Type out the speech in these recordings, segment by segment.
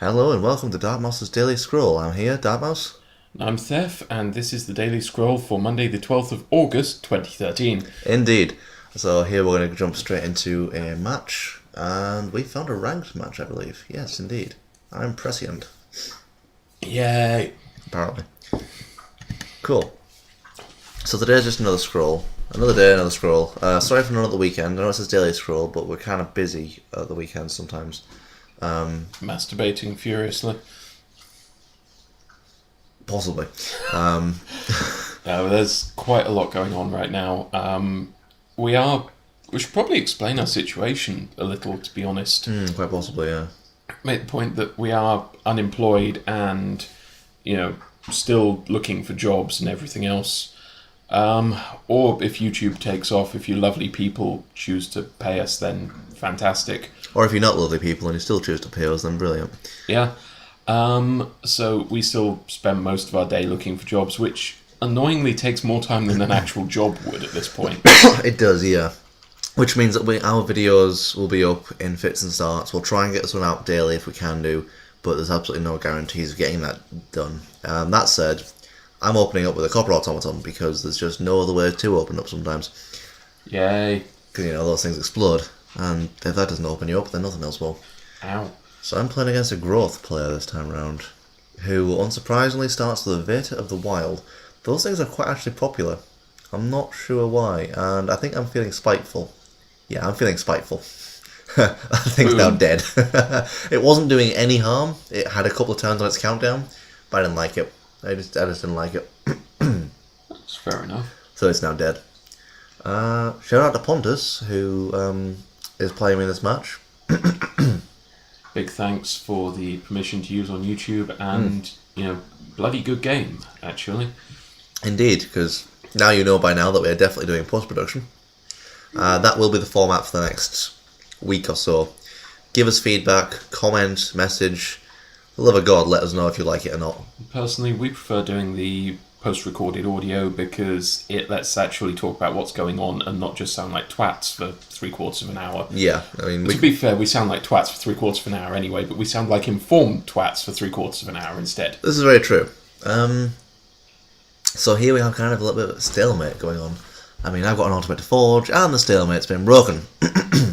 Hello and welcome to DarkMouse's Daily Scroll. I'm here, DarkMouse. I'm Thef, and this is the Daily Scroll for Monday, the 12th of August, 2013. Indeed. So here we're going to jump straight into a match, and we found a ranked match, I believe. Yes, indeed. I'm prescient, Yay! apparently. Cool. So today's just another scroll. Another day, another scroll. Sorry for another weekend. I know it says Daily Scroll, but we're kind of busy at the weekends sometimes. Masturbating furiously. Possibly. There's quite a lot going on right now. We should probably explain our situation a little, to be honest. Quite possibly, yeah. Make the point that we are unemployed and, still looking for jobs and everything else. Or if YouTube takes off, if you lovely people choose to pay us, then fantastic. Or if you're not lovely people and you still choose to pay us, then brilliant. Yeah. So we still spend most of our day looking for jobs, which annoyingly takes more time than an actual job would at this point. It does, yeah. Which means that our videos will be up in fits and starts. We'll try and get this one out daily if we can do, but there's absolutely no guarantees of getting that done. That said, I'm opening up with a copper automaton because there's just no other way to open up sometimes. Yay. Because, those things explode, and if that doesn't open you up, then nothing else will. Ow. So I'm playing against a growth player this time round, who unsurprisingly starts with a Veta of the Wild. Those things are quite actually popular. I'm not sure why, and I think I'm feeling spiteful. Yeah, I'm feeling spiteful. That thing's now dead. It wasn't doing any harm. It had a couple of turns on its countdown, but I didn't like it. I just didn't like it. That's fair enough. So it's now dead. Shout out to Pontus, who is playing me this match. Big thanks for the permission to use on YouTube and, bloody good game, actually. Indeed, because now you know by now that we're definitely doing post-production. That will be the format for the next week or so. Give us feedback, comment, message. For the love of God, let us know if you like it or not. Personally, we prefer doing the post-recorded audio because it lets us actually talk about what's going on and not just sound like twats for 3/4 of an hour. Yeah, I mean... To be fair, we sound like twats for 3/4 of an hour anyway, but we sound like informed twats for 3/4 of an hour instead. This is very true. So here we have kind of a little bit of a stalemate going on. I mean, I've got an ultimate to forge, and the stalemate's been broken.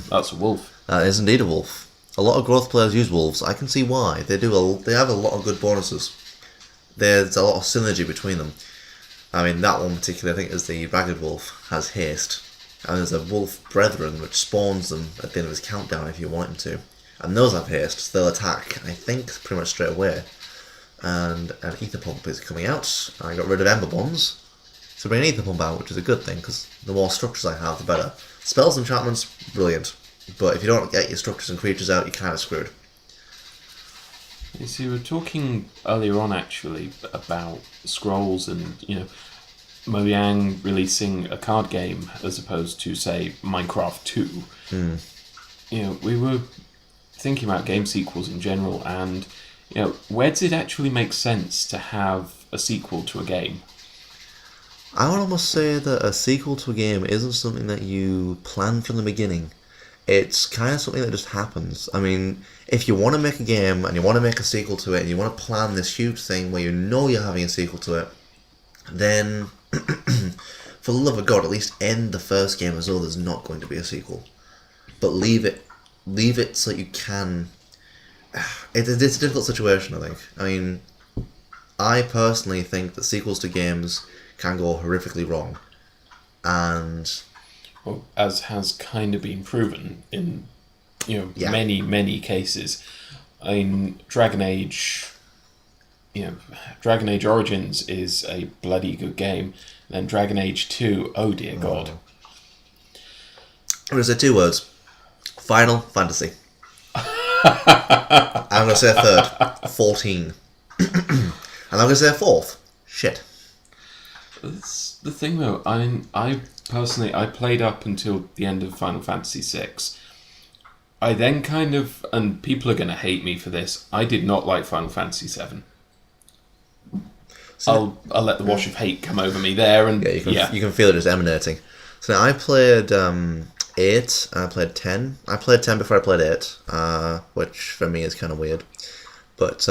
That's a wolf. That is indeed a wolf. A lot of growth players use wolves. I can see why. They have a lot of good bonuses. There's a lot of synergy between them. I mean, that one particularly, I think, is the Ragged Wolf, has haste. And there's a Wolf Brethren, which spawns them at the end of his countdown if you want him to. And those have haste, so they'll attack, I think, pretty much straight away. And an Ether Pump is coming out. I got rid of Ember Bombs. So bring an Ether Pump out, which is a good thing, because the more structures I have, the better. Spells and enchantments, brilliant. But if you don't get your structures and creatures out, you're kind of screwed. You see, we were talking earlier on, actually, about scrolls and, Mojang releasing a card game as opposed to, say, Minecraft 2. We were thinking about game sequels in general, and, where does it actually make sense to have a sequel to a game? I would almost say that a sequel to a game isn't something that you plan from the beginning. It's kind of something that just happens. I mean, if you want to make a game and you want to make a sequel to it and you want to plan this huge thing where you know you're having a sequel to it, then, for the love of God, at least end the first game as though there's not going to be a sequel. But leave it so you can... It's a difficult situation, I think. I mean, I personally think that sequels to games can go horrifically wrong. And... Well, as has kind of been proven in, many, many cases. I mean, Dragon Age Origins is a bloody good game. Then Dragon Age 2, oh dear God. I'm going to say 2 words. Final Fantasy. I'm going to say a third. 14. And I'm going to say a fourth. Shit. That's the thing, though. I personally, I played up until the end of Final Fantasy VI. I then and people are going to hate me for this, I did not like Final Fantasy VII. So, I'll let the wash of hate come over me there, and you can feel it just emanating. So now I played 8, and I played 10. I played 10 before I played 8, which for me is kind of weird. But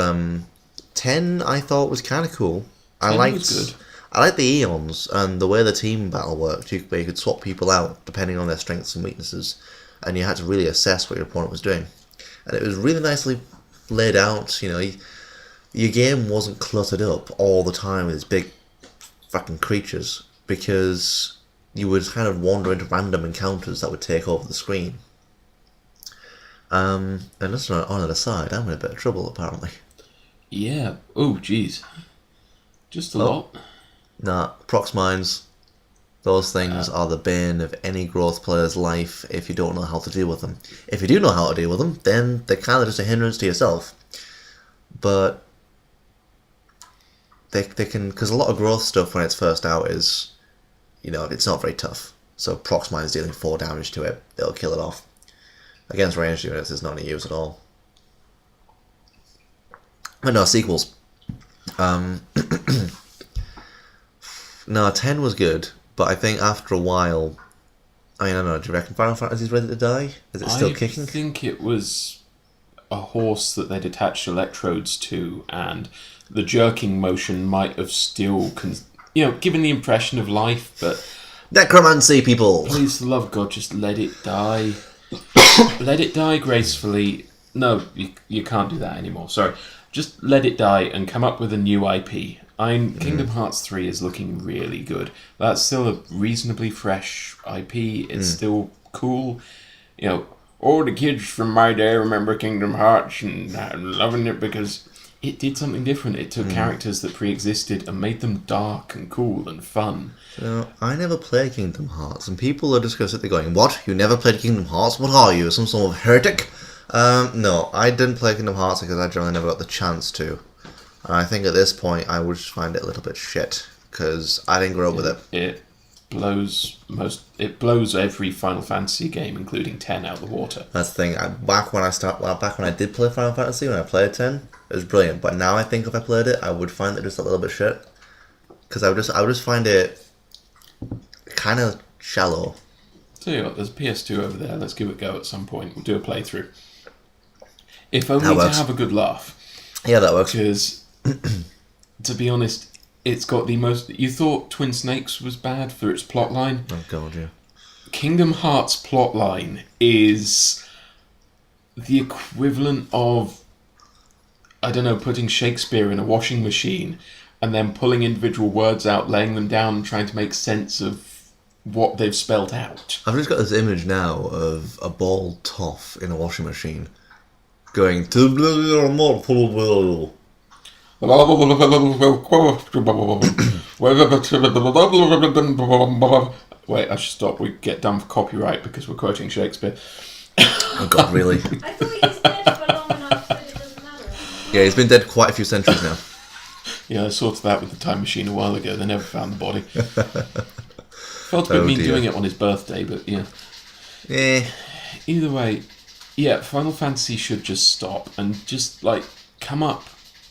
10 I thought was kind of cool. 10 I liked was good. I liked the Eons and the way the team battle worked. Where you could swap people out depending on their strengths and weaknesses, and you had to really assess what your opponent was doing. And it was really nicely laid out. Your game wasn't cluttered up all the time with these big fucking creatures, because you would kind of wander into random encounters that would take over the screen. And just on an aside, I'm in a bit of trouble apparently. Yeah. Oh, jeez. Just a lot. Nah, prox mines, those things are the bane of any growth player's life if you don't know how to deal with them. If you do know how to deal with them, then they're kind of just a hindrance to yourself. But they can, because a lot of growth stuff when it's first out is, it's not very tough. So prox mines dealing 4 damage to it, they'll kill it off. Against ranged units, there's not any use at all. But no, sequels. No, 10 was good, but I think after a while, I don't know, do you reckon Final Fantasy's ready to die? Is it still kicking? I think it was a horse that they'd attached electrodes to, and the jerking motion might have still, given the impression of life, but... Necromancy, people! Please, for the love of God, just let it die. Let it die gracefully. No, you can't do that anymore, sorry. Just let it die and come up with a new IP. Kingdom Hearts 3 is looking really good. That's still a reasonably fresh IP. It's still cool. All the kids from my day remember Kingdom Hearts and loving it because it did something different. It took characters that pre-existed and made them dark and cool and fun. I never played Kingdom Hearts, and people are just going to sit there going, "What? You never played Kingdom Hearts? What are you, some sort of heretic?" No, I didn't play Kingdom Hearts because I generally never got the chance to. And I think at this point I would just find it a little bit shit, because I didn't grow up with it. It blows every Final Fantasy game, including 10, out of the water. That's the thing. Back when I did play Final Fantasy, when I played 10, it was brilliant. But now I think if I played it, I would find it just a little bit shit, because I would just find it kind of shallow. Tell you what, there's a PS2 over there. Let's give it a go at some point. We'll do a playthrough. If only to have a good laugh. Yeah, that works. Because, to be honest, it's got the most... You thought Twin Snakes was bad for its plotline? Oh, God, yeah. Kingdom Hearts' plotline is the equivalent of, I don't know, putting Shakespeare in a washing machine and then pulling individual words out, laying them down and trying to make sense of what they've spelled out. I've just got this image now of a bald toff in a washing machine going to Wait, I should stop. We get done for copyright because we're quoting Shakespeare. Oh God, really? I thought he was dead for long enough that it doesn't matter. Yeah, he's been dead quite a few centuries now. Yeah, I sorted that with the time machine a while ago. They never found the body. Felt a bit mean doing it on his birthday, but yeah. Yeah. Either way, yeah, Final Fantasy should just stop and just, come up.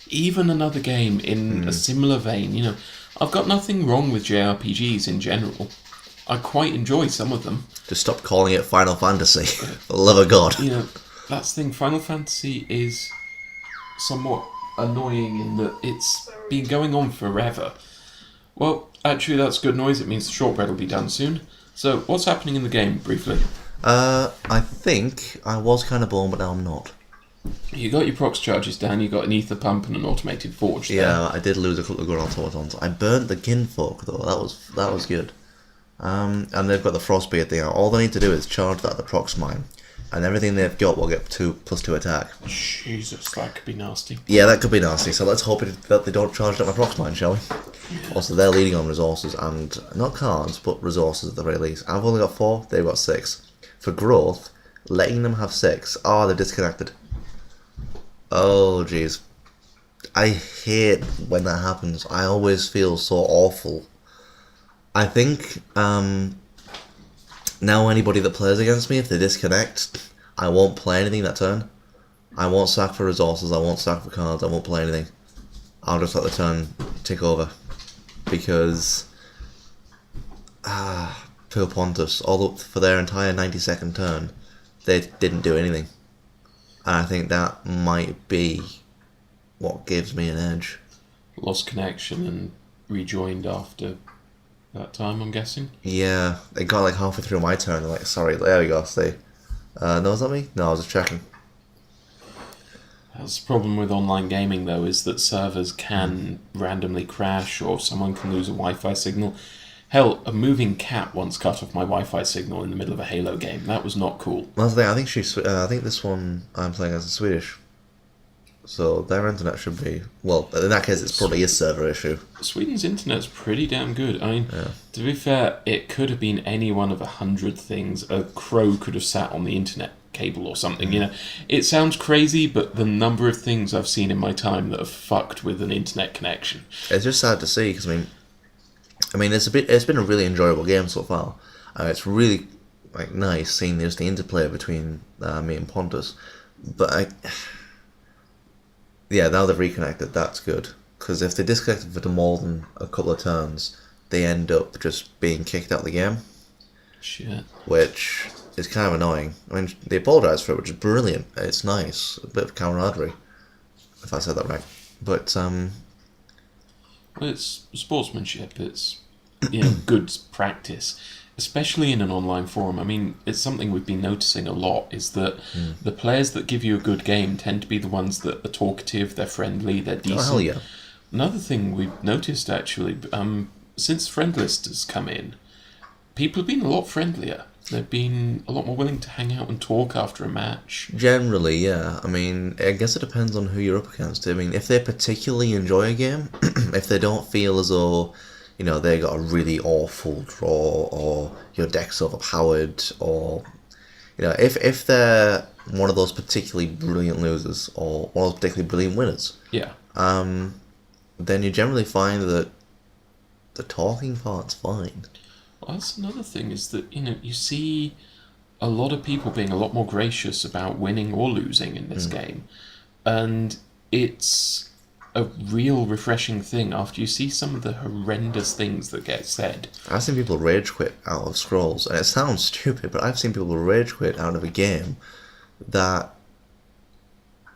Even another game in a similar vein, I've got nothing wrong with JRPGs in general. I quite enjoy some of them. Just stop calling it Final Fantasy. For the love of God. That's the thing. Final Fantasy is somewhat annoying in that it's been going on forever. Well, actually, that's good noise. It means the shortbread will be done soon. So, what's happening in the game, briefly? I think I was kind of born, but now I'm not. You got your prox charges down, you got an ether pump and an automated forge there. Yeah, I did lose a couple of good automatons. I burnt the kinfolk though, that was good. And they've got the frostbeard thing out. All they need to do is charge that at the prox mine, and everything they've got will get +2 attack. Jesus, that could be nasty. Yeah, that could be nasty, so let's hope that they don't charge at my prox mine, shall we? Yeah. Also, they're leading on resources, and not cards, but resources at the very least. I've only got 4, they've got 6. For growth, letting them have 6, they're disconnected. Oh, jeez. I hate when that happens. I always feel so awful. I think now anybody that plays against me, if they disconnect, I won't play anything that turn. I won't sack for resources, I won't sack for cards, I won't play anything. I'll just let the turn tick over. Because... poor Pontus, although for their entire 90-second turn, they didn't do anything. And I think that might be what gives me an edge. Lost connection and rejoined after that time, I'm guessing. Yeah, it got like halfway through my turn. They're like, sorry, there we go. Stay. No, is that me? No, I was just checking. That's the problem with online gaming, though, is that servers can randomly crash or someone can lose a Wi-Fi signal. Hell, a moving cat once cut off my Wi-Fi signal in the middle of a Halo game. That was not cool. Well, that's the thing. I think I think this one I'm playing as is Swedish, so their internet should be. Well, in that case, it's probably a server issue. Sweden's internet's pretty damn good. I mean, to be fair, it could have been any one of 100 things. A crow could have sat on the internet cable or something. You know, it sounds crazy, but the number of things I've seen in my time that have fucked with an internet connection. It's just sad to see because I mean, it's been a really enjoyable game so far. It's really like nice seeing just the interplay between me and Pontus, but yeah, now they've reconnected. That's good because if they disconnected for more than a couple of turns, they end up just being kicked out of the game. Shit. Which is kind of annoying. I mean, they apologise for it, which is brilliant. It's nice, a bit of camaraderie, if I said that right. But Well, it's sportsmanship. It's good practice, especially in an online forum. I mean, it's something we've been noticing a lot. Is that the players that give you a good game tend to be the ones that are talkative, they're friendly, they're decent. oh hell yeah! Another thing we've noticed actually, since friend list has come in, people have been a lot friendlier. They've been a lot more willing to hang out and talk after a match. Generally, yeah. I mean, I guess it depends on who you're up against. I mean, if they particularly enjoy a game, if they don't feel as though, they got a really awful draw, or your deck's overpowered, or, if they're one of those particularly brilliant losers, or one of those particularly brilliant winners, Yeah. then you generally find that the talking part's fine. Well, that's another thing, is that, you see a lot of people being a lot more gracious about winning or losing in this game. And it's a real refreshing thing after you see some of the horrendous things that get said. I've seen people rage quit out of Scrolls, and it sounds stupid, but I've seen people rage quit out of a game that,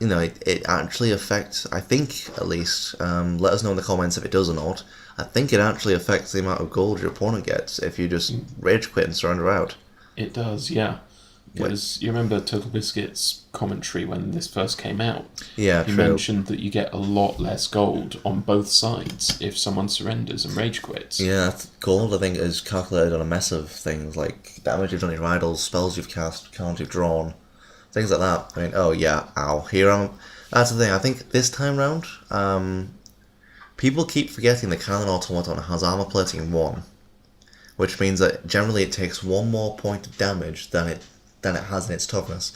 it actually affects, I think, at least, let us know in the comments if it does or not, I think it actually affects the amount of gold your opponent gets if you just rage quit and surrender out. It does, yeah. Because you remember Total Biscuit's commentary when this first came out? Yeah, He true. mentioned that you get a lot less gold on both sides if someone surrenders and rage quits. Yeah, gold, I think, is calculated on a mess of things, like damage you've done to your idols, spells you've cast, cards you've drawn, things like that. I mean, oh yeah, ow, here I'm... That's the thing, I think this time round, people keep forgetting the Cannon Automaton has armor plating 1, which means that generally it takes 1 more point of damage than it has in its toughness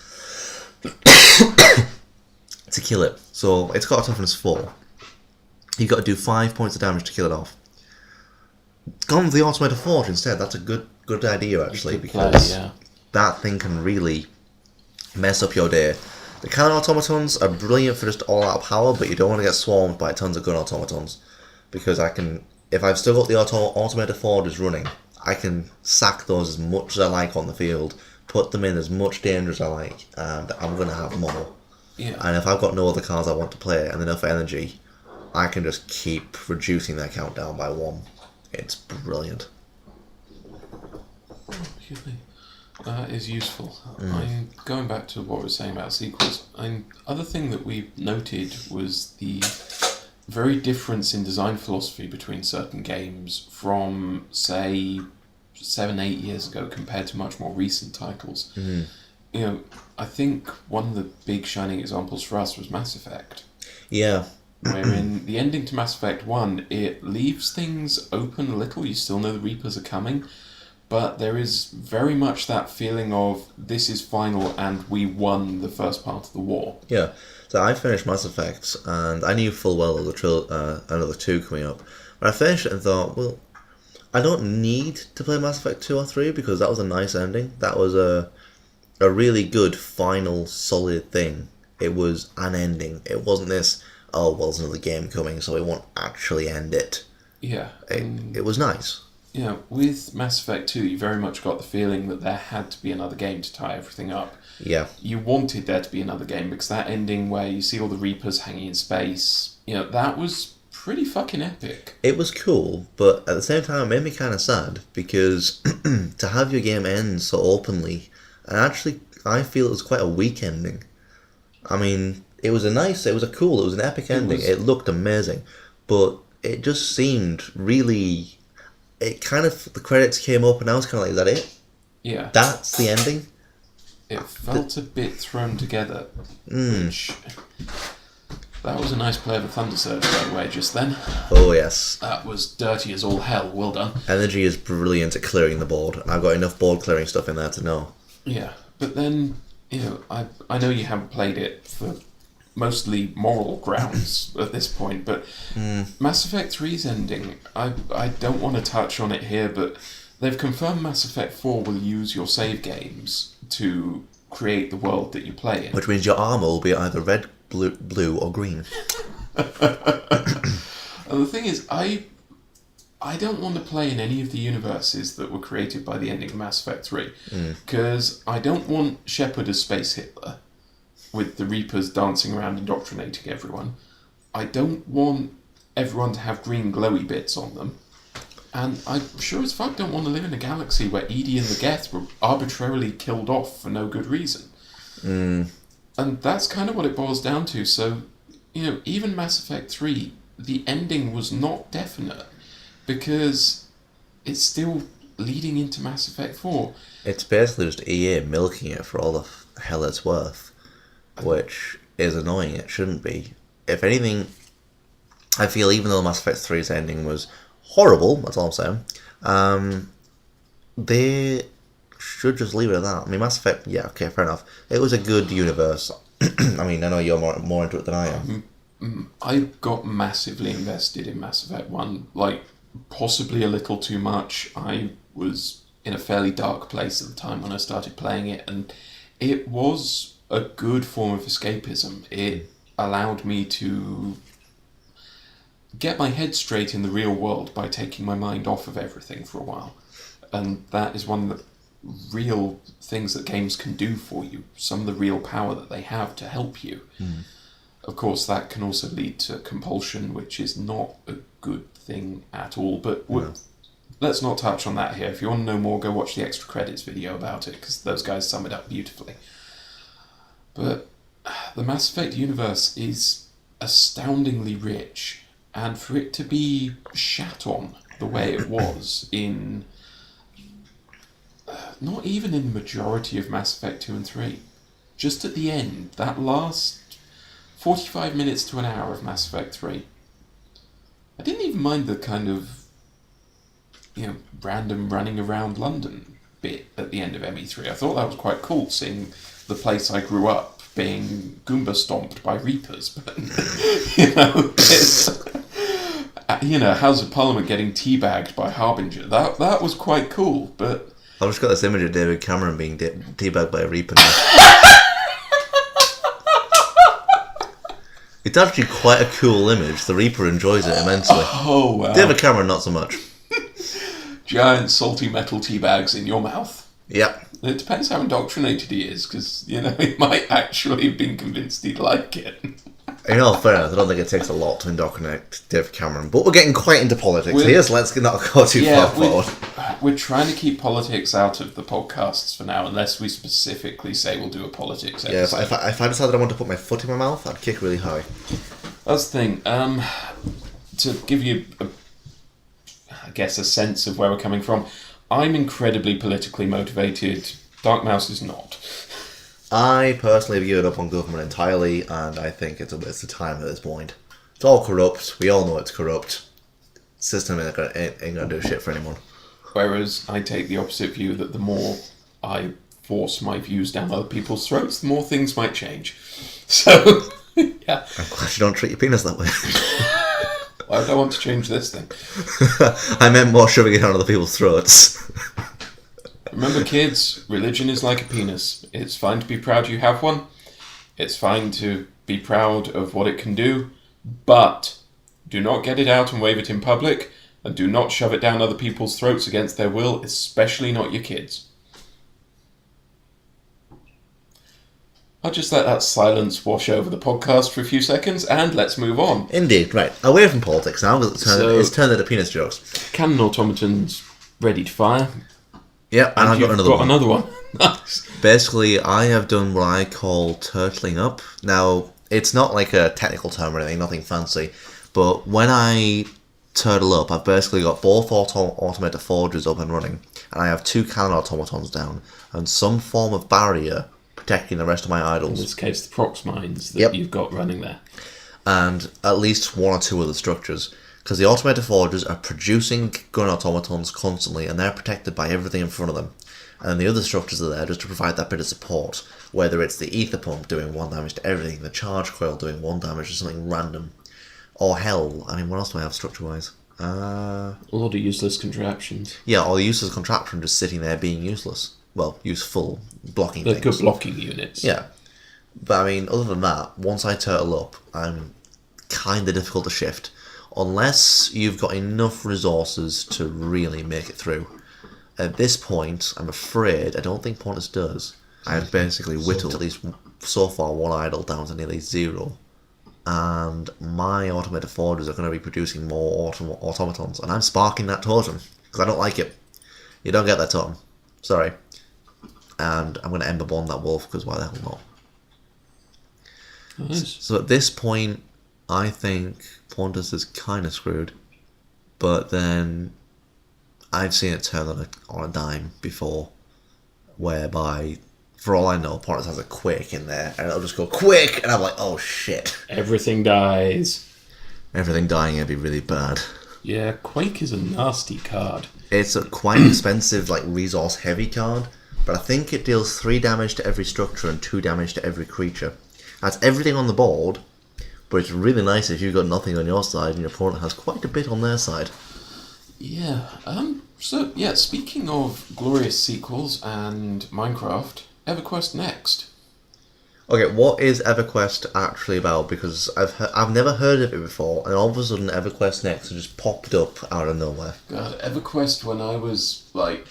to kill it. So it's got a toughness 4. You've got to do 5 points of damage to kill it off. Gone with the Automated Forge instead. That's a good idea actually, Good play, because yeah. that thing can really mess up your day. The Cannon Automatons are brilliant for just all-out power, but you don't want to get swarmed by tons of gun automatons, because if I've still got the Automated Forges running, I can sack those as much as I like on the field, put them in as much danger as I like, and I'm going to have more. Yeah. And if I've got no other cards I want to play and enough energy, I can just keep reducing their countdown by 1. It's brilliant. Excuse me. That is useful. I'm going back to what we were saying about sequels. Other thing that we noted was the very difference in design philosophy between certain games from, say, 7-8 years ago compared to much more recent titles. I think one of the big shining examples for us was Mass Effect. Yeah. Wherein the ending to Mass Effect 1, it leaves things open a little. You still know the Reapers are coming, but there is very much that feeling of this is final and we won the first part of the war. Yeah. So I finished Mass Effect, and I knew full well there was another 2 coming up. But I finished it and thought, well, I don't need to play Mass Effect 2 or 3 because that was a nice ending. That was a really good final solid thing. It was an ending. It wasn't this, oh well, there's another game coming so we won't actually end it. Yeah. It was nice. you know, with Mass Effect 2, you very much got the feeling that there had to be another game to tie everything up. Yeah. You wanted there to be another game because that ending where you see all the Reapers hanging in space, you know, that was pretty fucking epic. It was cool, but at the same time, it made me kind of sad because to have your game end so openly, and actually, I feel it was quite a weak ending. I mean, it was an epic ending. It looked amazing, but it just seemed really. It kind of the credits came up, and I was kind of like, "Is that it? Yeah. That's the ending." It felt a bit thrown together. Which, that was a nice play of a Thunder Surge, by the way, just then. Oh yes. That was dirty as all hell. Well done. Energy is brilliant at clearing the board. I've got enough board clearing stuff in there to know. Yeah, but then, you know, I know you haven't played it for mostly moral grounds at this point, but Mass Effect 3's ending, I don't want to touch on it here, but they've confirmed Mass Effect 4 will use your save games to create the world that you play in. Which means your armor will be either red, blue or green. And the thing is, I don't want to play in any of the universes that were created by the ending of Mass Effect 3, because I don't want Shepard as Space Hitler, with the Reapers dancing around indoctrinating everyone. I don't want everyone to have green glowy bits on them. And I sure as fuck don't want to live in a galaxy where Edie and the Geth were arbitrarily killed off for no good reason. And that's kind of what it boils down to. So, you know, even Mass Effect 3, the ending was not definite, because it's still leading into Mass Effect 4. It's basically just EA milking it for all the hell it's worth, which is annoying. It shouldn't be. If anything, I feel even though Mass Effect 3's ending was horrible, that's all I'm saying, they should just leave it at that. I mean, Mass Effect, yeah, okay, fair enough. It was a good universe. I mean, I know you're more into it than I am. I got massively invested in Mass Effect 1, like, possibly a little too much. I was in a fairly dark place at the time when I started playing it, and it was a good form of escapism. It allowed me to get my head straight in the real world by taking my mind off of everything for a while. And that is one of the real things that games can do for you, some of the real power that they have to help you. Of course, that can also lead to compulsion, which is not a good thing at all, but let's not touch on that here. If you want to know more, go watch the extra credits video about it, because those guys sum it up beautifully. But the Mass Effect universe is astoundingly rich, and for it to be shat on the way it was in... not even in the majority of Mass Effect 2 and 3. Just at the end, that last 45 minutes to an hour of Mass Effect 3. I didn't even mind the kind of, you know, random running around London bit at the end of ME3. I thought that was quite cool, seeing the place I grew up being Goomba stomped by Reapers. But, you know, House of Parliament getting teabagged by Harbinger. That was quite cool, but... I've just got this image of David Cameron being teabagged by a Reaper. It's actually quite a cool image. The Reaper enjoys it immensely. Oh, wow. David Cameron, not so much. Giant salty metal teabags in your mouth. Yep. It depends how indoctrinated he is, because, you know, he might actually have been convinced he'd like it. In all fairness, I don't think it takes a lot to indoctrinate David Cameron, but we're getting quite into politics here, so let's not go too far forward. We're trying to keep politics out of the podcasts for now, unless we specifically say we'll do a politics episode. Yeah, if I decided I wanted to put my foot in my mouth, I'd kick really high. That's the thing. To give you, I guess, a sense of where we're coming from, I'm incredibly politically motivated. DarkMouse is not. I personally have given up on government entirely, and I think it's a waste of time at this point. It's all corrupt. We all know it's corrupt. System ain't gonna do shit for anyone. Whereas I take the opposite view that the more I force my views down other people's throats, the more things might change. So, yeah. I'm glad you don't treat your penis that way. Why would I want to change this thing? I meant more shoving it down other people's throats. Remember, kids, religion is like a penis. It's fine to be proud you have one. It's fine to be proud of what it can do. But do not get it out and wave it in public. And do not shove it down other people's throats against their will, especially not your kids. I'll just let that silence wash over the podcast for a few seconds, and let's move on. Indeed, right. Away from politics now, because it's turned into penis jokes. Cannon automatons ready to fire. Yeah, and I've got another one. Nice. Basically, I have done what I call turtling up. Now, it's not like a technical term or anything, nothing fancy, but when I turtle up, I've basically got both automated forges up and running, and I have 2 cannon automatons down, and some form of barrier protecting the rest of my In idols. this case, the prox mines that you've got running there. And at least 1 or 2 other structures. Because the automated forges are producing gun automatons constantly, and they're protected by everything in front of them. And then the other structures are there just to provide that bit of support, whether it's the ether pump doing 1 damage to everything, the charge coil doing 1 damage to something random, or hell, I mean, what else do I have structure-wise? A lot of useless contraptions. Yeah, or the useless contraption just sitting there being useless. Well, useful, blocking They're things. good blocking units. Yeah. But I mean, other than that, once I turtle up, I'm kind of difficult to shift. Unless you've got enough resources to really make it through. At this point, I'm afraid, I don't think Pontus does. I've basically whittled at least so far 1 idol down to nearly 0. And my automated forges are going to be producing more automatons. And I'm sparking that totem, because I don't like it. You don't get that totem. Sorry. And I'm going to Ember Bond that wolf, because why the hell not? Nice. So at this point, I think Pontus is kind of screwed. But then I've seen it turn on a dime before, whereby, for all I know, Pontus has a Quake in there, and it'll just go, Quick! And I'm like, oh shit. Everything dies. Everything dying would be really bad. Yeah, Quake is a nasty card. It's a quite expensive, like, resource-heavy card, but I think it deals 3 damage to every structure and 2 damage to every creature. That's everything on the board, but it's really nice if you've got nothing on your side and your opponent has quite a bit on their side. Yeah, so, yeah, speaking of glorious sequels and Minecraft, EverQuest Next. Okay, what is EverQuest actually about? Because I've never heard of it before, and all of a sudden EverQuest Next just popped up out of nowhere. God, EverQuest, when I was, like,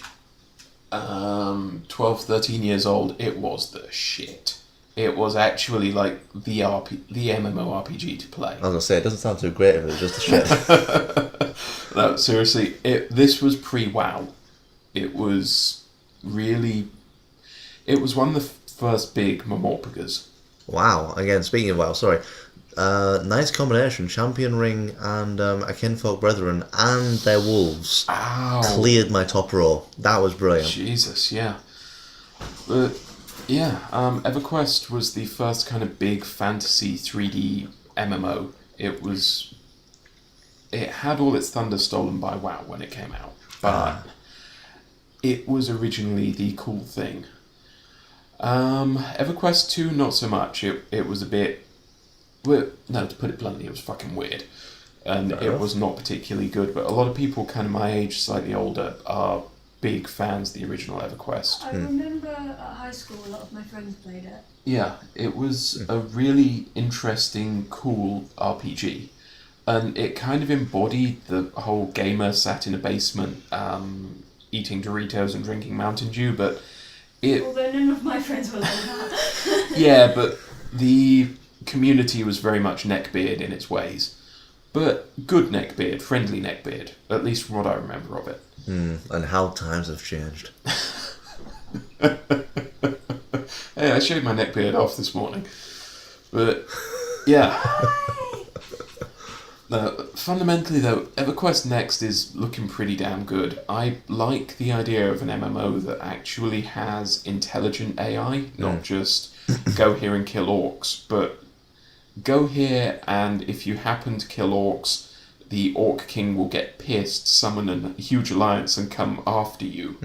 12, 13 years old, it was the shit. It was actually, like, the MMORPG to play. I was going to say, it doesn't sound too great if it's just a shit. No, seriously, this was pre-WoW. It was really... It was one of the first big Mamorpagas. Wow, again, speaking of WoW, sorry. Nice combination. Champion Ring and a Kinfolk Brethren and their wolves cleared my top row. That was brilliant. Jesus, yeah. But, yeah, EverQuest was the first kind of big fantasy 3D MMO. It had all its thunder stolen by WoW when it came out, but it was originally the cool thing. EverQuest 2, not so much. It was a bit... Well, no, to put it bluntly, it was fucking weird. And it was not particularly good, but a lot of people kind of my age, slightly older, are big fans of the original EverQuest. I remember at high school a lot of my friends played it. Yeah, it was a really interesting, cool RPG. And it kind of embodied the whole gamer sat in a basement eating Doritos and drinking Mountain Dew, but Although none of my friends were like that. Yeah, but the community was very much neckbeard in its ways. But good neckbeard, friendly neckbeard, at least from what I remember of it. And how times have changed. Hey, I shaved my neckbeard off this morning. But, yeah. Fundamentally, though, EverQuest Next is looking pretty damn good. I like the idea of an MMO that actually has intelligent AI, not just go here and kill orcs, but go here and if you happen to kill orcs, the Orc King will get pissed, summon a huge alliance and come after you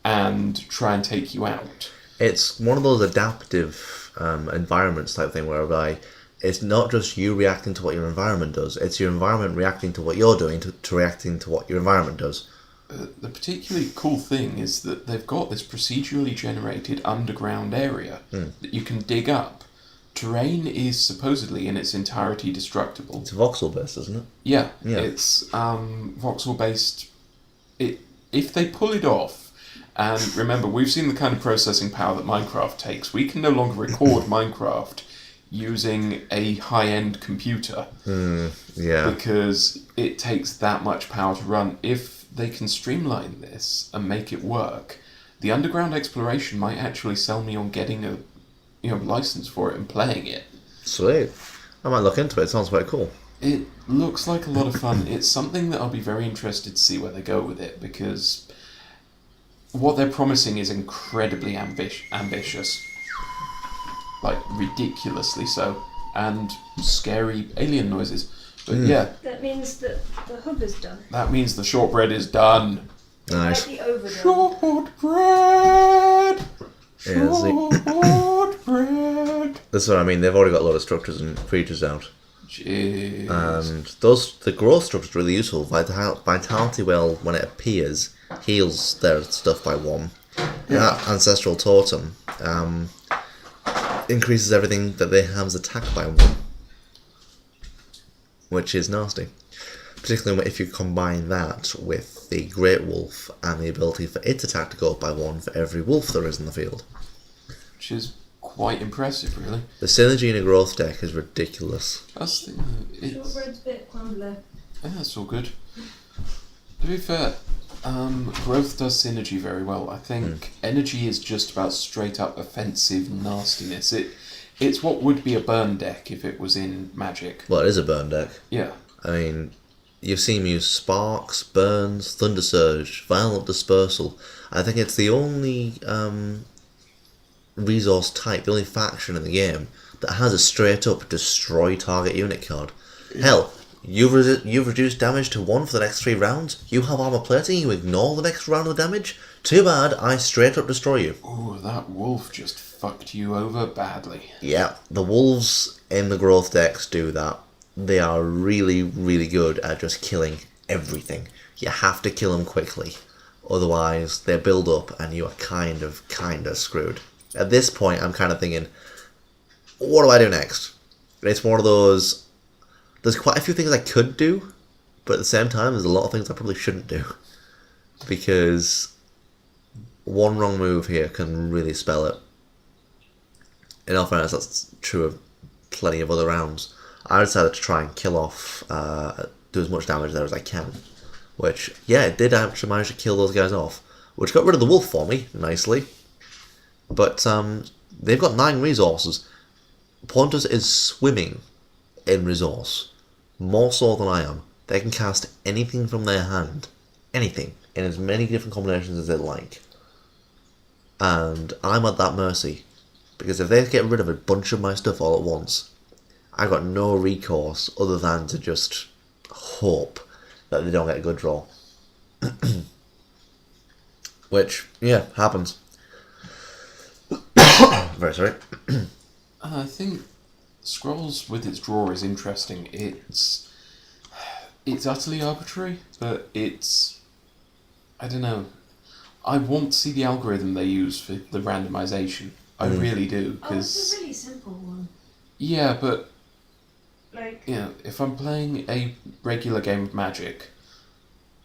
and try and take you out. It's one of those adaptive environments type thing whereby it's not just you reacting to what your environment does, it's your environment reacting to what you're doing to reacting to what your environment does. The particularly cool thing is that they've got this procedurally generated underground area that you can dig up terrain is supposedly in its entirety destructible. It's voxel based, isn't it? Yeah, Yeah. it's voxel based. If they pull it off, and remember, we've seen the kind of processing power that Minecraft takes. We can no longer record Minecraft using a high-end computer Yeah. because it takes that much power to run. If they can streamline this and make it work, the underground exploration might actually sell me on getting a license for it and playing it. Sweet. I might look into it. It sounds quite cool. It looks like a lot of fun. It's something that I'll be very interested to see where they go with it, because what they're promising is incredibly ambitious. Like, ridiculously so. And scary alien noises. But yeah, That means that the hub is done. that means the shortbread is done. Nice. Slightly overdone. Shortbread! Yeah, Shortbread! That's what I mean. They've already got a lot of structures and creatures out. Jeez. And the growth structure is really useful. Vitality well, when it appears, heals their stuff by 1. That ancestral totem increases everything that they have's attack by 1, which is nasty. Particularly if you combine that with the Great Wolf and the ability for its attack to go up by 1 for every wolf there is in the field. Which is quite impressive, really. The synergy in a growth deck is ridiculous. That's the... It's, Shortbread's a bit crumbly. yeah, that's all good. To be fair, growth does synergy very well. I think energy is just about straight up offensive nastiness. It's what would be a burn deck if it was in Magic. Well, it is a burn deck. Yeah. I mean, you've seen me use Sparks, Burns, Thunder Surge, Violent Dispersal. I think it's the only resource type, the only faction in the game that has a straight up destroy target unit card. Hell, you've reduced damage to 1 for the next 3 rounds. You have armor plating, you ignore the next round of damage. Too bad, I straight up destroy you. Ooh, that wolf just fucked you over badly. Yeah, the wolves in the growth decks do that. They are really, really good at just killing everything. You have to kill them quickly. Otherwise, they build up and you are kind of screwed. At this point, I'm kind of thinking, what do I do next? It's one of those... There's quite a few things I could do, but at the same time, there's a lot of things I probably shouldn't do. Because one wrong move here can really spell it. In all fairness, that's true of plenty of other rounds. I decided to try and kill off, do as much damage there as I can. Which, yeah, it did actually manage to kill those guys off. Which got rid of the wolf for me, nicely. But they've got 9 resources. Pointers is swimming in resource. More so than I am. They can cast anything from their hand. Anything. In as many different combinations as they like. And I'm at that mercy. Because if they get rid of a bunch of my stuff all at once, I've got no recourse other than to just hope that they don't get a good draw. Which, yeah, happens. Very sorry. I think Scrolls with its draw is interesting. It's utterly arbitrary, but it's... I don't know. I want to see the algorithm they use for the randomization. I really do, Oh, because... it's a really simple one. Yeah, but... Like, if I'm playing a regular game of Magic,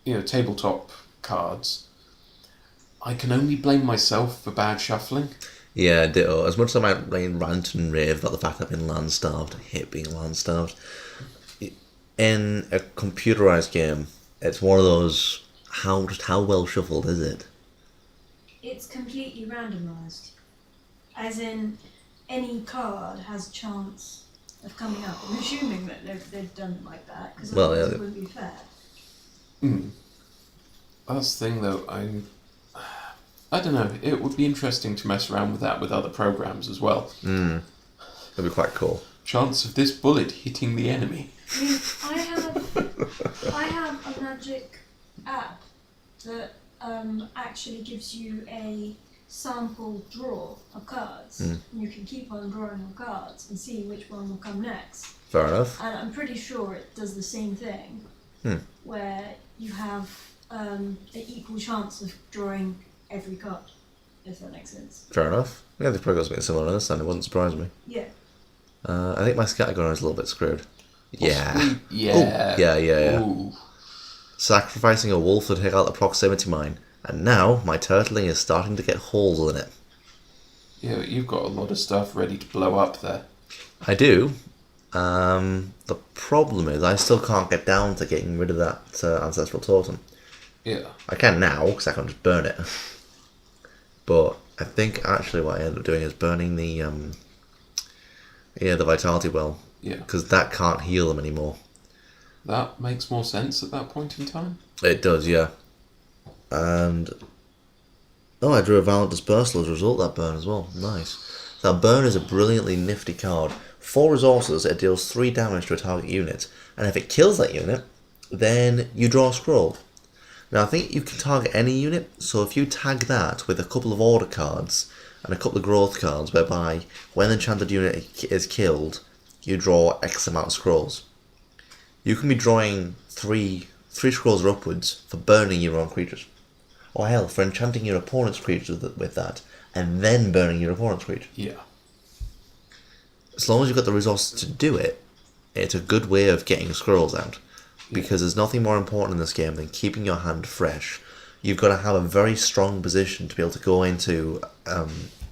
tabletop cards, I can only blame myself for bad shuffling. Yeah, ditto. As much as I might rant and rave about the fact that I've been land starved, I hate being land starved. In a computerized game, it's one of those, how well shuffled is it? it's completely randomised. As in, any card has a chance of coming up. I'm assuming that they've done it like that, because Well, otherwise yeah. it wouldn't be fair. That's the thing, though. I don't know. It would be interesting to mess around with that with other programs as well. That'd be quite cool. Chance of this bullet hitting the enemy. I mean, I have a magic app that actually gives you a sample draw of cards. And you can keep on drawing your cards and see which one will come next. Fair enough. And I'm pretty sure it does the same thing, where you have an equal chance of drawing every card, if that makes sense. Fair enough. Yeah, they've probably got something similar to this, and it wouldn't surprise me. Yeah. I think my Scattergunner is a little bit screwed. Yeah. Possibly- yeah. Oh, yeah. Ooh. Sacrificing a wolf to take out the proximity mine. And now my turtling is starting to get holes in it. Yeah, you've got a lot of stuff ready to blow up there. I do. The problem is I still can't get down to getting rid of that ancestral totem. Yeah. I can now, because I can just burn it. But I think actually what I end up doing is burning the vitality well. Yeah. Because that can't heal them anymore. That makes more sense at that point in time. It does, yeah. And I drew a Violent Dispersal as a result of that burn as well. Nice. That burn is a brilliantly nifty card. 4 resources, it deals 3 damage to a target unit. And if it kills that unit, then you draw a scroll. Now I think you can target any unit, so if you tag that with a couple of order cards and a couple of growth cards, whereby when the enchanted unit is killed, you draw X amount of scrolls. You can be drawing three scrolls or upwards for burning your own creatures. Or hell, for enchanting your opponent's creatures with that, and then burning your opponent's creature. Yeah. As long as you've got the resources to do it, it's a good way of getting scrolls out. Because there's nothing more important in this game than keeping your hand fresh. You've got to have a very strong position to be able to go into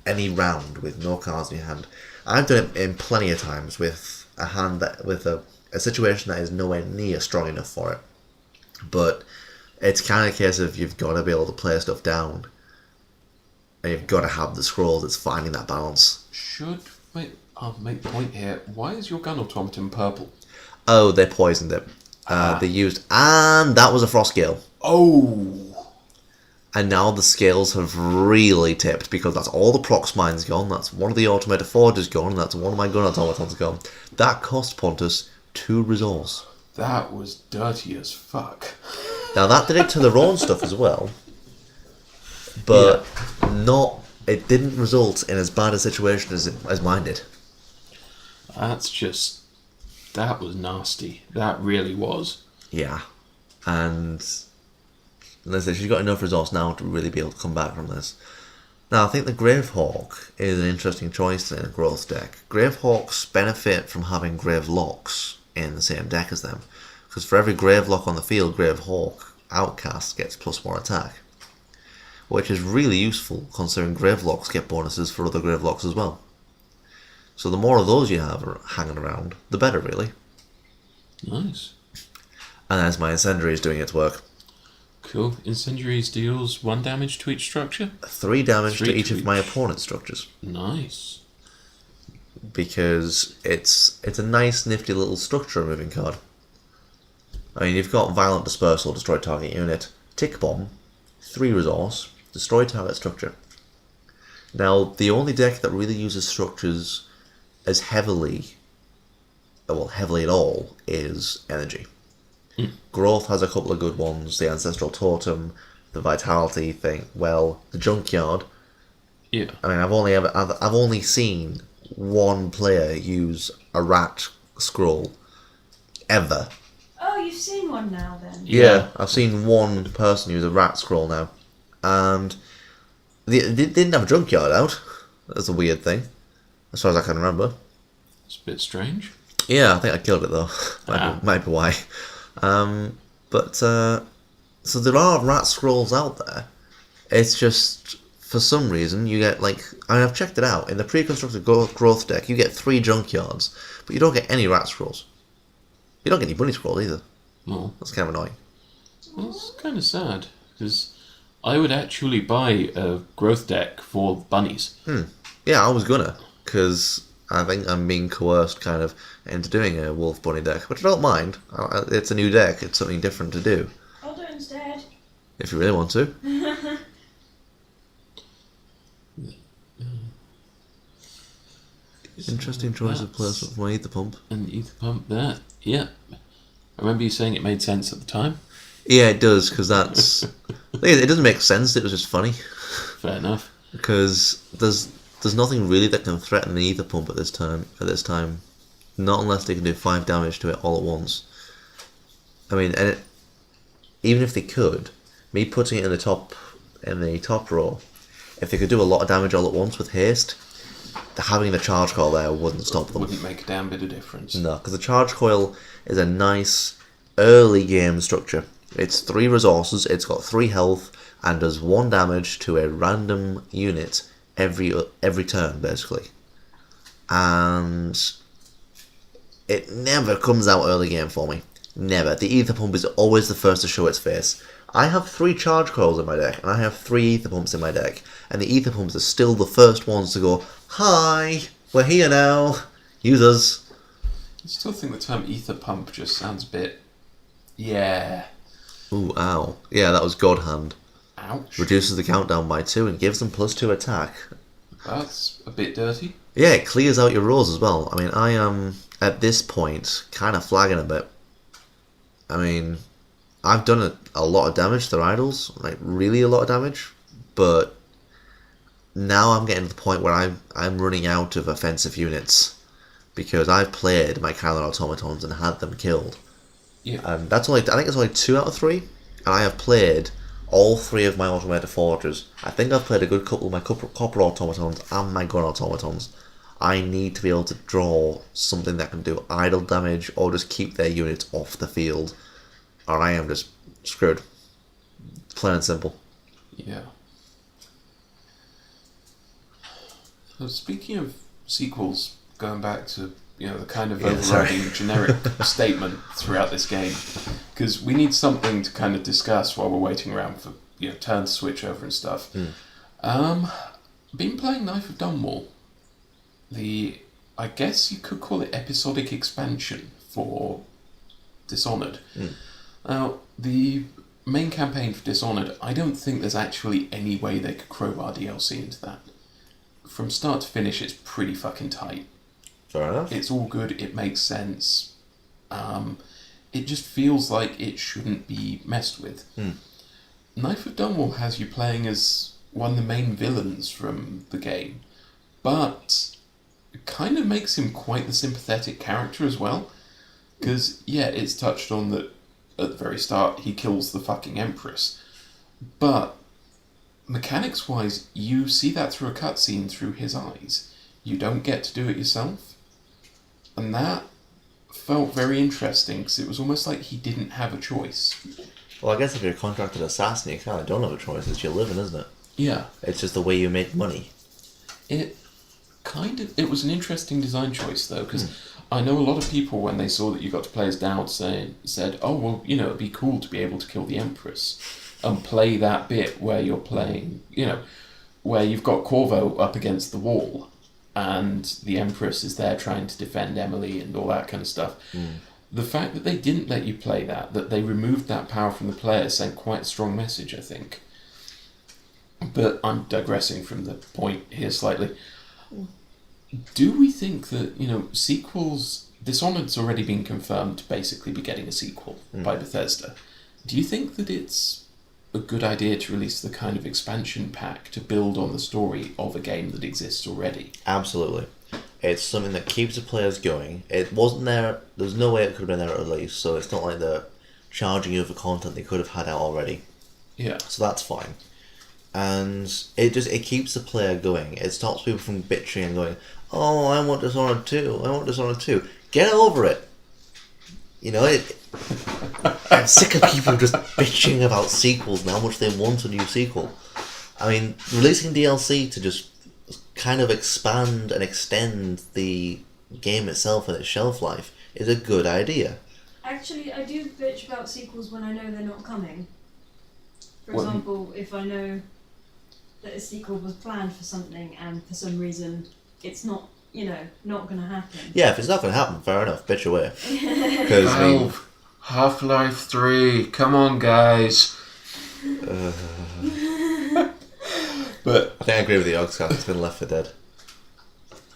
any round with no cards in your hand. I've done it in plenty of times with a hand with a situation that is nowhere near strong enough for it. But it's kind of a case of you've got to be able to play stuff down. And you've got to have the scrolls. It's finding that balance. I'll make the point here. Why is your gun automaton purple? Oh, they poisoned it. They used... And that was a frost gale. Oh! And now the scales have really tipped because that's all the prox mines gone, that's one of the automated forges gone, and that's one of my gun automatons gone. That cost Pontus 2 resource. That was dirty as fuck. Now that did it to their own stuff as well, but it didn't result in as bad a situation as mine did. That was nasty. That really was. Yeah. And let's say she's got enough resource now to really be able to come back from this. Now, I think the Gravehawk is an interesting choice in a growth deck. Gravehawks benefit from having Gravelocks in the same deck as them. Because for every Gravelock on the field, Gravehawk Outcast gets +1 attack. Which is really useful considering Gravelocks get bonuses for other Gravelocks as well. So the more of those you have hanging around, the better, really. Nice. And as my Incendiary is doing its work. Cool. Incendiaries deals 1 damage to each structure? 3 damage to each of my opponent's structures. Nice. Because it's a nice, nifty little structure removing card. I mean, you've got Violent Dispersal, destroy target unit. Tick Bomb, 3 resource, destroy target structure. Now, the only deck that really uses structures as heavily at all, is Energy. Growth has a couple of good ones, the Ancestral Totem, the Vitality thing, the Junkyard. Yeah. I mean, I've only seen one player use a rat scroll, ever. Oh, you've seen one now then? Yeah, I've seen one person use a rat scroll now. And they didn't have a Junkyard out. That's a weird thing, as far as I can remember. It's a bit strange. Yeah, I think I killed it though. Might be why. So there are rat scrolls out there. It's just, for some reason, you get I've checked it out. In the pre-constructed growth deck, you get 3 Junkyards, but you don't get any rat scrolls. You don't get any bunny scrolls either. No. That's kind of annoying. That's kind of sad, because I would actually buy a growth deck for bunnies. Yeah, I was gonna, because I think I'm being coerced kind of into doing a wolf bunny deck, which I don't mind. It's a new deck, it's something different to do. I'll do it instead. If you really want to. Interesting choice of placement for my ether pump. And ether pump there. Yeah. I remember you saying it made sense at the time. Yeah, it does, because that's... It doesn't make sense, it was just funny. Fair enough. Because there's nothing really that can threaten the ether pump at this time. Not unless they can do 5 damage to it all at once. I mean, even if they could, me putting it in the top row, if they could do a lot of damage all at once with haste, having the charge coil there wouldn't stop them. Wouldn't make a damn bit of difference. No, because the charge coil is a nice early game structure. It's 3 resources, it's got 3 health, and does 1 damage to a random unit every turn, basically. And it never comes out early game for me. Never. The ether pump is always the first to show its face. I have 3 charge coils in my deck, and I have 3 ether pumps in my deck, and the ether pumps are still the first ones to go, "Hi, we're here now, use us." I still think the term ether pump just sounds a bit... Yeah. Ooh, ow. Yeah, that was God Hand. Ouch. Reduces the countdown by 2 and gives them +2 attack. That's a bit dirty. Yeah, it clears out your rolls as well. I mean, I am, at this point, kind of flagging a bit. I mean, I've done a lot of damage to their idols, like really a lot of damage, but now I'm getting to the point where I'm running out of offensive units because I've played my Kyler automatons and had them killed. Yeah. And I think it's only 2 out of 3, and I have played all 3 of my automated forgers. I think I've played a good couple of my copper automatons and my gun automatons. I need to be able to draw something that can do idle damage or just keep their units off the field, or I am just screwed. Plain and simple. Yeah. So speaking of sequels, going back to the kind of overriding generic statement throughout this game, because we need something to kind of discuss while we're waiting around for turns to switch over and stuff. Been playing Knife of Dunwall, I guess you could call it episodic expansion for Dishonored. Now, the main campaign for Dishonored, I don't think there's actually any way they could crowbar DLC into that. From start to finish, it's pretty fucking tight. Fair enough. It's all good, it makes sense. It just feels like it shouldn't be messed with. Knife of Dunwall has you playing as one of the main villains from the game, but it kind of makes him quite the sympathetic character as well. Because, yeah, it's touched on that at the very start he kills the fucking Empress, but mechanics-wise, you see that through a cutscene through his eyes. You don't get to do it yourself. And that felt very interesting, because it was almost like he didn't have a choice. Well, I guess if you're a contracted assassin, you kind of don't have a choice. It's your living, isn't it? Yeah. It's just the way you make money. It was an interesting design choice, though, because I know a lot of people, when they saw that you got to play as Dowd, said, "Oh, well, it'd be cool to be able to kill the Empress and play that bit where you're playing, where you've got Corvo up against the wall and the Empress is there trying to defend Emily and all that kind of stuff." The fact that they didn't let you play that they removed that power from the player, sent quite a strong message, I think. But I'm digressing from the point here slightly. Do we think that, sequels... Dishonored's already been confirmed to basically be getting a sequel by Bethesda. Do you think that it's a good idea to release the kind of expansion pack to build on the story of a game that exists already? Absolutely. It's something that keeps the players going. It wasn't there... There's no way it could have been there at release, so it's not like they're charging you for content they could have had out already. Yeah. So that's fine. And it keeps the player going. It stops people from bitching and going, "Oh, I want Dishonored 2, I want Dishonored 2. Get over it. I'm sick of people just bitching about sequels and how much they want a new sequel. I mean, releasing DLC to just kind of expand and extend the game itself and its shelf life is a good idea. Actually, I do bitch about sequels when I know they're not coming. For example, if I know that a sequel was planned for something and for some reason it's not, not going to happen. Yeah, if it's not going to happen, fair enough, bitch away. Valve, Half-Life 3, come on guys. But I think I agree with the Oxcast, it's been Left 4 Dead.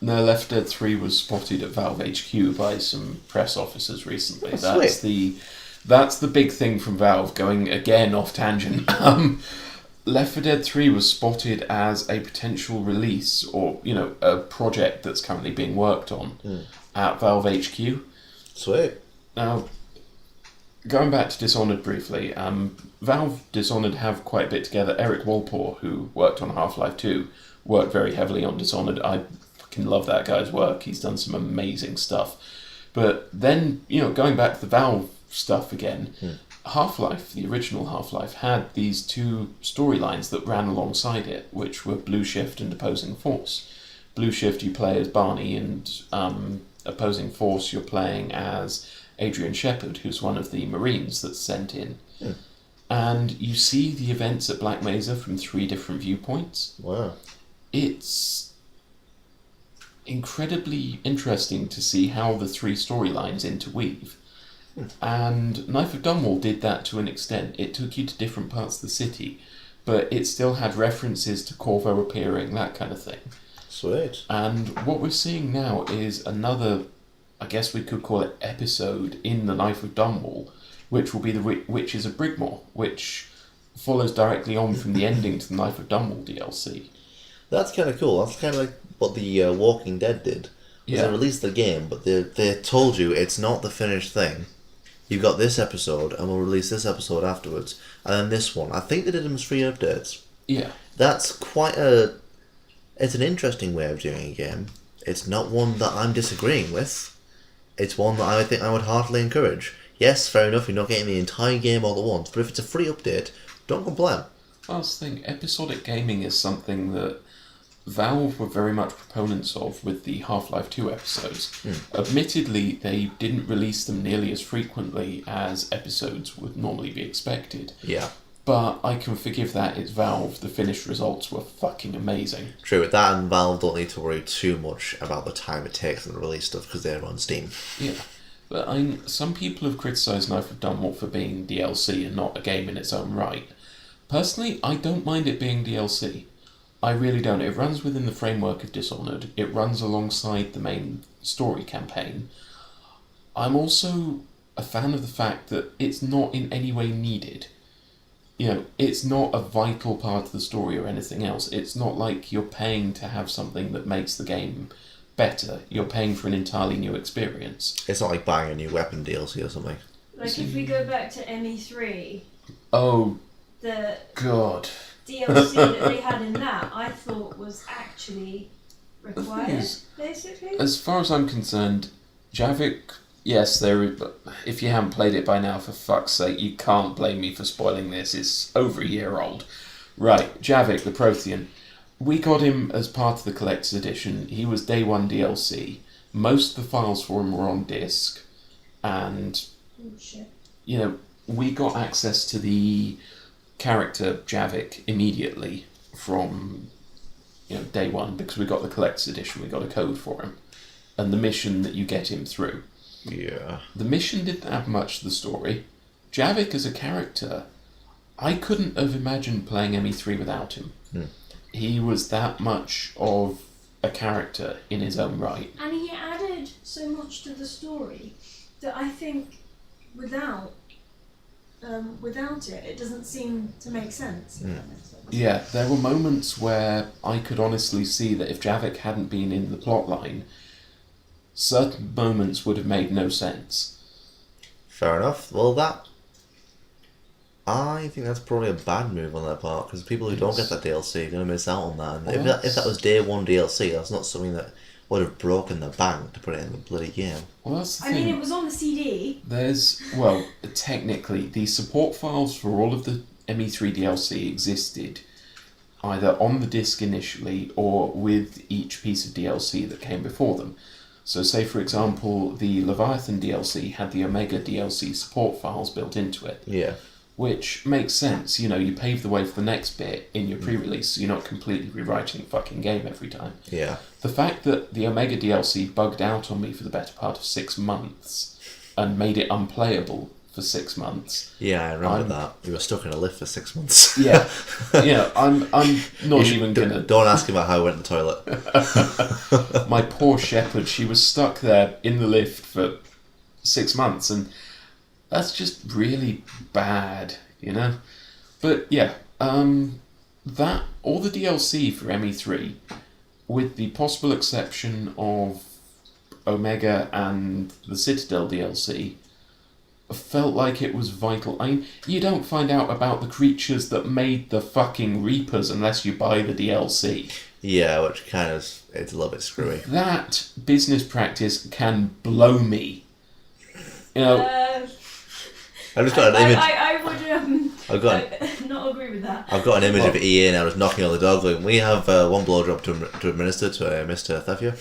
No, Left 4 Dead 3 was spotted at Valve HQ by some press officers recently. Oh, That's the big thing from Valve, going again off tangent. Left 4 Dead 3 was spotted as a potential release, or a project that's currently being worked on at Valve HQ. Sweet. Now, going back to Dishonored briefly, Valve Dishonored have quite a bit together. Eric Walpole, who worked on Half-Life 2, worked very heavily on Dishonored. I fucking love that guy's work. He's done some amazing stuff. But then, going back to the Valve stuff again, Half-Life, the original Half-Life, had these two storylines that ran alongside it, which were Blue Shift and Opposing Force. Blue Shift, you play as Barney, and Opposing Force, you're playing as Adrian Shepard, who's one of the Marines that's sent in. And you see the events at Black Mesa from 3 different viewpoints. Wow. It's incredibly interesting to see how the 3 storylines interweave. And Knife of Dunwall did that to an extent. It took you to different parts of the city, but it still had references to Corvo appearing, that kind of thing. Sweet. And what we're seeing now is another, I guess we could call it episode in the Knife of Dunwall, which will be the Witches of Brigmore, which follows directly on from the ending to the Knife of Dunwall DLC. That's kind of cool. That's kind of like what the Walking Dead did. They released the game, but they told you it's not the finished thing. You've got this episode, and we'll release this episode afterwards, and then this one. I think they did them as free updates. Yeah. That's quite a... It's an interesting way of doing a game. It's not one that I'm disagreeing with. It's one that I think I would heartily encourage. Yes, fair enough, you're not getting the entire game all at once, but if it's a free update, don't complain. Last thing, episodic gaming is something that Valve were very much proponents of with the Half-Life 2 episodes. Admittedly, they didn't release them nearly as frequently as episodes would normally be expected. Yeah. But I can forgive that, it's Valve. The finished results were fucking amazing. True, with that, and Valve don't need to worry too much about the time it takes them to release stuff because they're on Steam. Yeah. But some people have criticised Knife of Dunwall for being DLC and not a game in its own right. Personally, I don't mind it being DLC. I really don't. It runs within the framework of Dishonored. It runs alongside the main story campaign. I'm also a fan of the fact that it's not in any way needed. It's not a vital part of the story or anything else. It's not like you're paying to have something that makes the game better. You're paying for an entirely new experience. It's not like buying a new weapon DLC or something. Like if we go back to ME3... Oh, the God. DLC that they had in that, I thought was actually required, basically. As far as I'm concerned, Javik, yes, if you haven't played it by now, for fuck's sake, you can't blame me for spoiling this. It's over a year old. Right, Javik, the Prothean. We got him as part of the Collector's Edition. He was day 1 DLC. Most of the files for him were on disc. And, Oh, shit. we got access to the character Javik immediately from day 1 because we got the Collector's Edition, we got a code for him, and the mission that you get him through. Yeah. The mission didn't have much of the story. Javik as a character, I couldn't have imagined playing ME3 without him. He was that much of a character in his own right. And he added so much to the story that I think without it doesn't seem to make sense. Yeah, there were moments where I could honestly see that if Javik hadn't been in the plotline, certain moments would have made no sense. Fair enough. Well, I think that's probably a bad move on their part, because people who don't get that DLC are going to miss out on that. And if that was day 1 DLC, that's not something that would have broken the bank to put it in the bloody game. Well, that's the I thing. mean, it was on the CD. Technically, the support files for all of the ME3 DLC existed either on the disc initially or with each piece of DLC that came before them. So say, for example, the Leviathan DLC had the Omega DLC support files built into it. Yeah. Which makes sense, you pave the way for the next bit in your pre-release, so you're not completely rewriting the fucking game every time. Yeah. The fact that the Omega DLC bugged out on me for the better part of 6 months and made it unplayable for 6 months. Yeah, I remember that. You were stuck in a lift for 6 months. Yeah. I'm not even gonna... Don't ask about how I went to the toilet. My poor Shepherd, she was stuck there in the lift for 6 months, and that's just really bad, But yeah, that all the DLC for ME3, with the possible exception of Omega and the Citadel DLC, felt like it was vital. I mean, you don't find out about the creatures that made the fucking Reapers unless you buy the DLC. Yeah, which kind of it's a little bit screwy. That business practice can blow me. You know, I've just got an image. I would I've got not agree with that. I've got an image of EA now just knocking on the door going, we have one blowjob to administer to Mr. Thef here.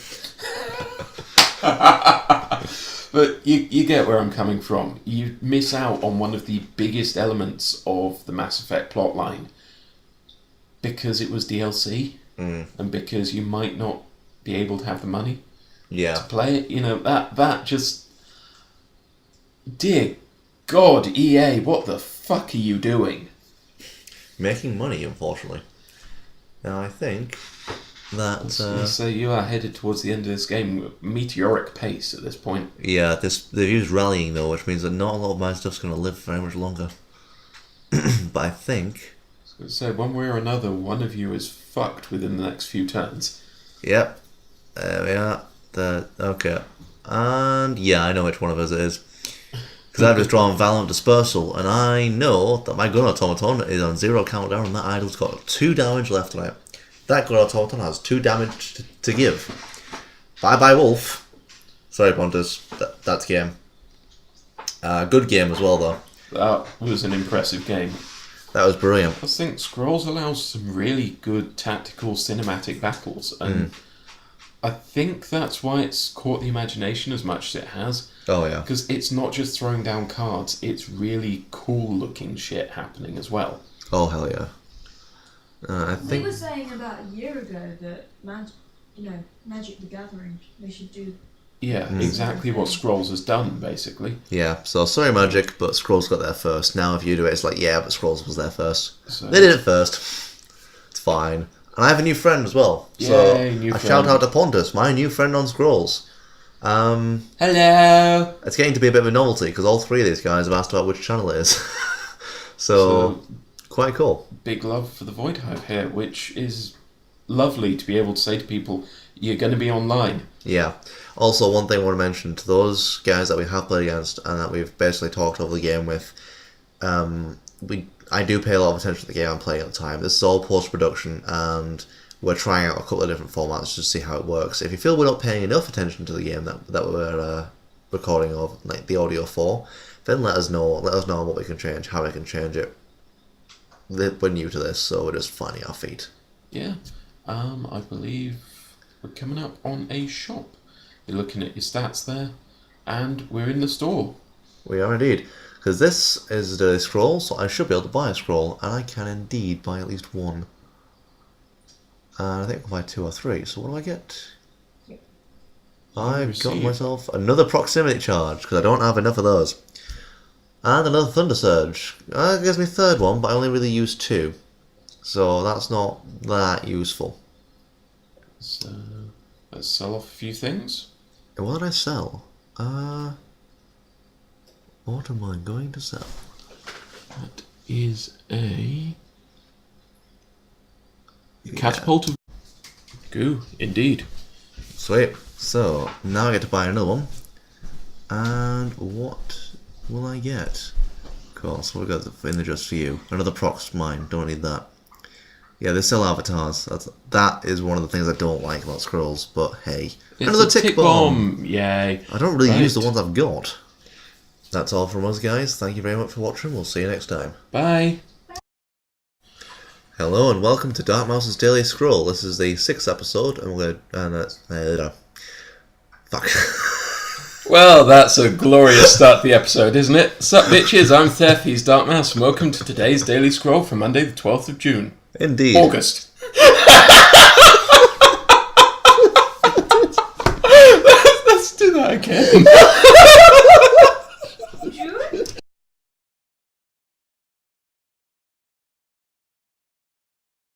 but you get where I'm coming from. You miss out on one of the biggest elements of the Mass Effect plotline because it was DLC and because you might not be able to have the money to play it. You know, that just... Dear God, EA, what the fuck are you doing? Making money, unfortunately. Now, I think that... So you are headed towards the end of this game at meteoric pace at this point. Yeah, they've used rallying, though, which means that not a lot of my stuff's going to live very much longer. But I think... So one way or another, one of you is fucked within the next few turns. Yep. There we are. Okay. And yeah, I know which one of us it is. Because I've just drawn Violent Dispersal, and I know that my gun automaton is on 0 countdown, and that idol's got 2 damage left on it. That gun automaton has 2 damage to give. Bye bye, Wolf. Sorry, Pontus. That's game. Good game as well, though. That was an impressive game. That was brilliant. I think Scrolls allows some really good tactical cinematic battles, and I think that's why it's caught the imagination as much as it has. Oh, yeah. Because it's not just throwing down cards, it's really cool looking shit happening as well. Oh, hell yeah. I We think... were saying about a year ago that Magic the Gathering, they should do. Yeah, exactly what Scrolls has done, basically. Yeah, so sorry Magic, but Scrolls got there first. Now if you do it, it's like, yeah, but Scrolls was there first. So, They did it first. It's fine. And I have a new friend as well. So Yay, new a friend. shout out to Pontus, my new friend on Scrolls. Hello! It's getting to be a bit of a novelty, because all 3 of these guys have asked about which channel it is. so, quite cool. Big love for the Void Hive here, which is lovely to be able to say to people, you're going to be online. Yeah. Also, one thing I want to mention to those guys that we have played against and that we've basically talked over the game with, I do pay a lot of attention to the game I'm playing at the time. This is all post-production, and we're trying out a couple of different formats to see how it works. If you feel we're not paying enough attention to the game that we're recording of, like the audio for, then let us know. Let us know what we can change, how we can change it. We're new to this, so we're just finding our feet. Yeah. I believe we're coming up on a shop. You're looking at your stats there, and we're in the store. We are indeed. Because this is the scroll, so I should be able to buy a scroll, and I can indeed buy at least 1. And I think I'll buy 2 or 3, so what do I get? I've got myself another proximity charge, because I don't have enough of those. And another Thunder Surge. That gives me a 3rd one, but I only really use 2. So that's not that useful. So, let's sell off a few things. And what did I sell? What am I going to sell? That is a catapult of goo, indeed. Sweet. So, now I get to buy another one. And what will I get? Of course, we've got in the just for you. Another prox mine, don't need that. Yeah, they sell avatars. That is one of the things I don't like about scrolls, but hey. It's Another a tick bomb! Yay. I don't really Right. use the ones I've got. That's all from us, guys. Thank you very much for watching. We'll see you next time. Bye. Hello and welcome to DarkMouse's Daily Scroll. This is the 6th episode, and we're going to... fuck. Well, that's a glorious start to the episode, isn't it? Sup, bitches? I'm Thef, he's DarkMouse, and welcome to today's Daily Scroll for Monday the 12th of June. Indeed. August. Let's do that again.